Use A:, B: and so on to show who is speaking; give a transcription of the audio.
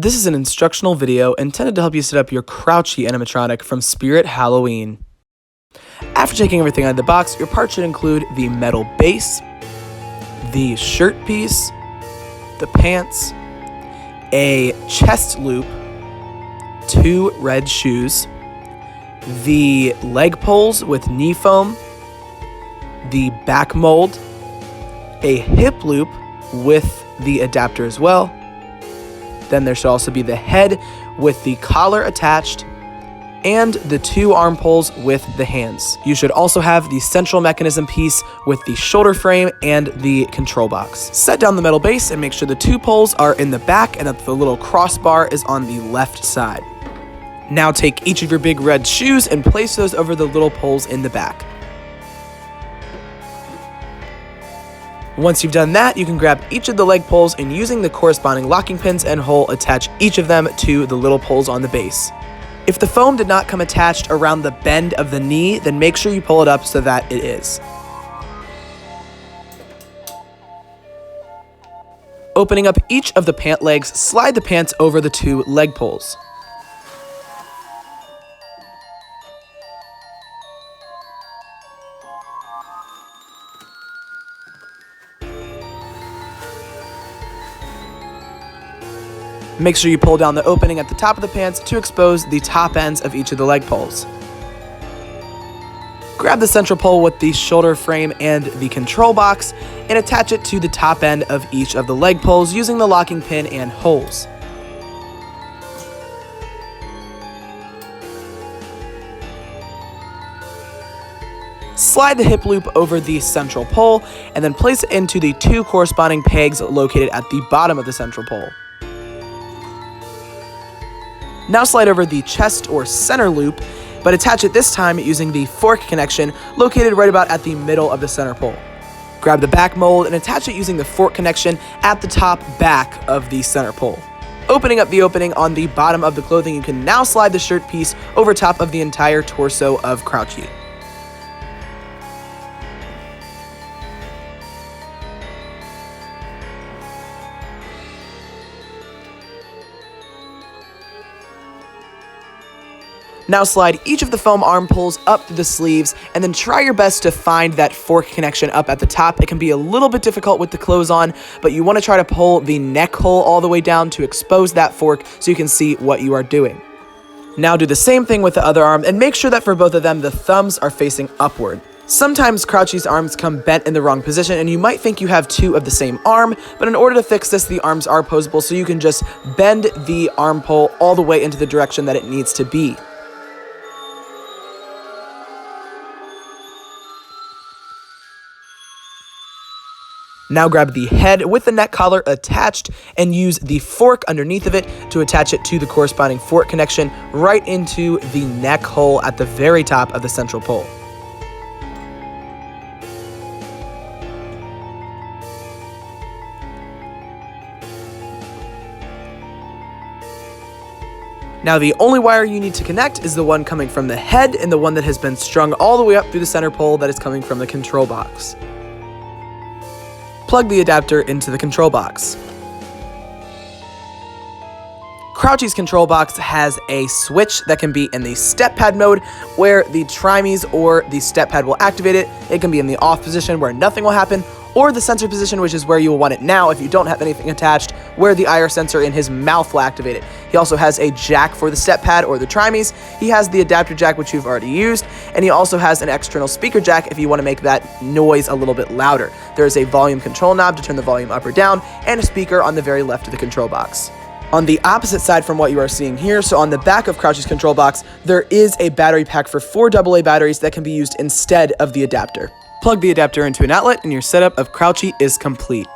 A: This is an instructional video intended to help you set up your Crouchy animatronic from Spirit Halloween. After taking everything out of the box, your part should include the metal base, the shirt piece, the pants, a chest loop, 2 red shoes, the leg poles with knee foam, the back mold, a hip loop with the adapter as well. Then there should also be the head with the collar attached and the 2 arm poles with the hands. You should also have the central mechanism piece with the shoulder frame and the control box. Set down the metal base and make sure the 2 poles are in the back and that the little crossbar is on the left side. Now take each of your big red shoes and place those over the little poles in the back. Once you've done that, you can grab each of the leg poles and using the corresponding locking pins and hole, attach each of them to the little poles on the base. If the foam did not come attached around the bend of the knee, then make sure you pull it up so that it is. Opening up each of the pant legs, slide the pants over the 2 leg poles. Make sure you pull down the opening at the top of the pants to expose the top ends of each of the leg poles. Grab the central pole with the shoulder frame and the control box and attach it to the top end of each of the leg poles using the locking pin and holes. Slide the hip loop over the central pole and then place it into the 2 corresponding pegs located at the bottom of the central pole. Now slide over the chest or center loop, but attach it this time using the fork connection located right about at the middle of the center pole. Grab the back mold and attach it using the fork connection at the top back of the center pole. Opening up the opening on the bottom of the clothing, you can now slide the shirt piece over top of the entire torso of Crouchy. Now slide each of the foam arm poles up through the sleeves and then try your best to find that fork connection up at the top. It can be a little bit difficult with the clothes on, but you want to try to pull the neck hole all the way down to expose that fork so you can see what you are doing. Now do the same thing with the other arm and make sure that for both of them the thumbs are facing upward. Sometimes Crouchy's arms come bent in the wrong position and you might think you have 2 of the same arm, but in order to fix this, the arms are posable so you can just bend the arm pole all the way into the direction that it needs to be. Now grab the head with the neck collar attached and use the fork underneath of it to attach it to the corresponding fork connection right into the neck hole at the very top of the central pole. Now the only wire you need to connect is the one coming from the head and the one that has been strung all the way up through the center pole that is coming from the control box. Plug the adapter into the control box. Crouchy's control box has a switch that can be in the step pad mode where the trimes or the step pad will activate it. It can be in the off position where nothing will happen, or the sensor position, which is where you will want it now if you don't have anything attached, where the IR sensor in his mouth will activate it. He also has a jack for the step pad or the trimes. He has the adapter jack, which you've already used, and he also has an external speaker jack if you want to make that noise a little bit louder. There is a volume control knob to turn the volume up or down, and a speaker on the very left of the control box. On the opposite side from what you are seeing here, so on the back of Crouchy's control box, there is a battery pack for 4 AA batteries that can be used instead of the adapter. Plug the adapter into an outlet and your setup of Crouchy is complete.